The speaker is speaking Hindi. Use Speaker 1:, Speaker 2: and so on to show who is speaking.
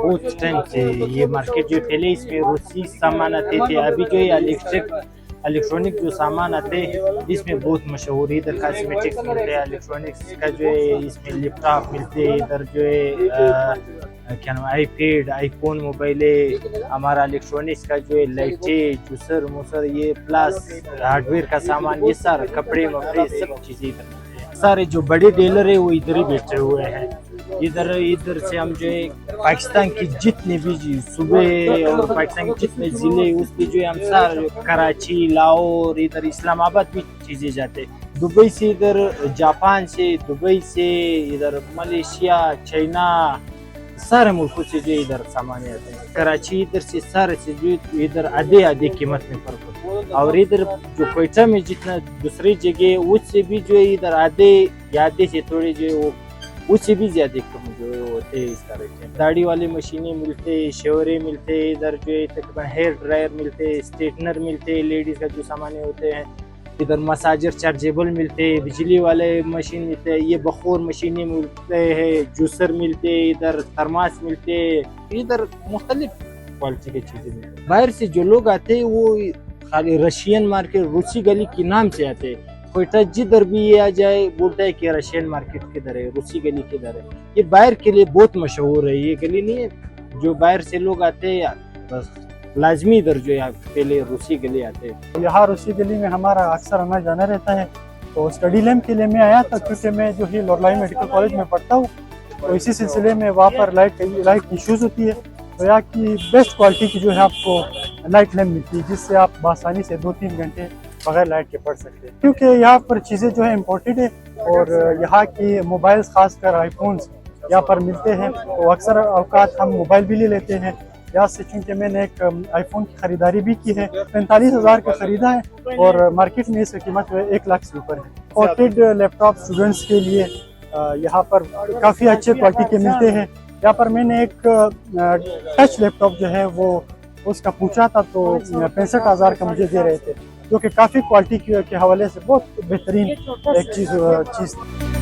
Speaker 1: बहुत टाइम से ये मार्केट जो पहले इसमें रूसी सामान आते थे, अभी जो ये इलेक्ट्रॉनिक जो सामान आते हैं इसमें बहुत मशहूर है। इधर कॉस्मेटिक्स मिलते हैं, इलेक्ट्रॉनिक्स का जो है इसमें लैपटॉप मिलते हैं, इधर जो है क्या नाम आईपैड आईफोन मोबाइल है, हमारा इलेक्ट्रॉनिक्स का जो है लाइटें जूसर मूसर ये प्लस हार्डवेयर का सामान, ये सारा कपड़े वपड़े सब चीज़ें इधर मिलते हैं। सारे जो बड़े डीलर है वो इधर ही बैठे हुए हैं। इधर से हम जो है पाकिस्तान की जितने भी सूबे और पाकिस्तान के जितने ज़िले उसके जो है हम सारे कराची लाहौर इधर इस्लामाबाद भी चीज़ें जाते, दुबई से इधर जापान से दुबई से इधर मलेशिया चाइना सारे मुल्कों से जो इधर सामान आते हैं। कराची इधर से सारे से जो इधर आधे कीमत में फर्क है, और इधर जो कोयटा में जितना दूसरी जगह उससे भी जो है इधर आधे से थोड़े जो है वो उससे भी ज्यादा कम जो है होते हैं इसका रेट। दाढ़ी वाली मशीनें मिलते, शेवरे मिलते, इधर जो है तकरीबन हेयर ड्रायर मिलते, स्ट्रेटनर मिलते, लेडीज का जो सामान होते हैं, इधर मसाजर चार्जेबल मिलते, बिजली वाले मशीन मिलते, ये बखोर मशीनें मिलते हैं, जूसर मिलते, इधर थर्मास मिलते, इधर मुख्तलिफ क्वालिटी की चीज़ें मिलती। बाहर से जो लोग आते हैं वो खाली रशियन मार्केट रूसी गली के नाम से आते हैं। कोयटा जिधर भी ये आ जाए बोलता है कि रशियन मार्केट किधर है, रूसी गली किधर है। ये बाहर के लिए बहुत मशहूर है, ये गली नहीं है। जो बाहर से लोग आते हैं बस लाजमी इधर जो है पहले रूसी गली आते हैं।
Speaker 2: यहाँ रूसी गली में हमारा अक्सर आना जाना रहता है, तो स्टडी लैम्प के लिए मैं आया था क्योंकि मैं जो है लोरलाई मेडिकल कॉलेज में पढ़ता हूँ, तो इसी सिलसिले में वहाँ पर लाइट इशूज़ होती है, तो यहाँ की बेस्ट क्वालिटी की जो है आपको लाइट लैम्प मिलती है जिससे आप आसानी से 2-3 घंटे बगैर लाइट के पढ़ सकते हैं। क्योंकि यहाँ पर चीज़ें जो है इम्पोर्टेड है और यहाँ की मोबाइल्स खासकर आईफोन्स यहाँ पर मिलते हैं, तो अक्सर औकात हम मोबाइल भी ले लेते हैं यहाँ से। चूँकि मैंने एक आईफोन की खरीदारी भी की है, 45,000 का खरीदा है और मार्केट में इसकी कीमत जो है 1 लाख से ऊपर है। पोर्टेड लैपटॉप स्टूडेंट्स के लिए यहाँ पर काफ़ी अच्छे क्वालिटी के मिलते हैं। यहाँ पर मैंने एक टच लैपटॉप जो है वो उसका पूछा था तो 65,000 का मुझे दे रहे थे, जो कि काफ़ी क्वालिटी के हवाले से बहुत बेहतरीन एक चीज़ थी।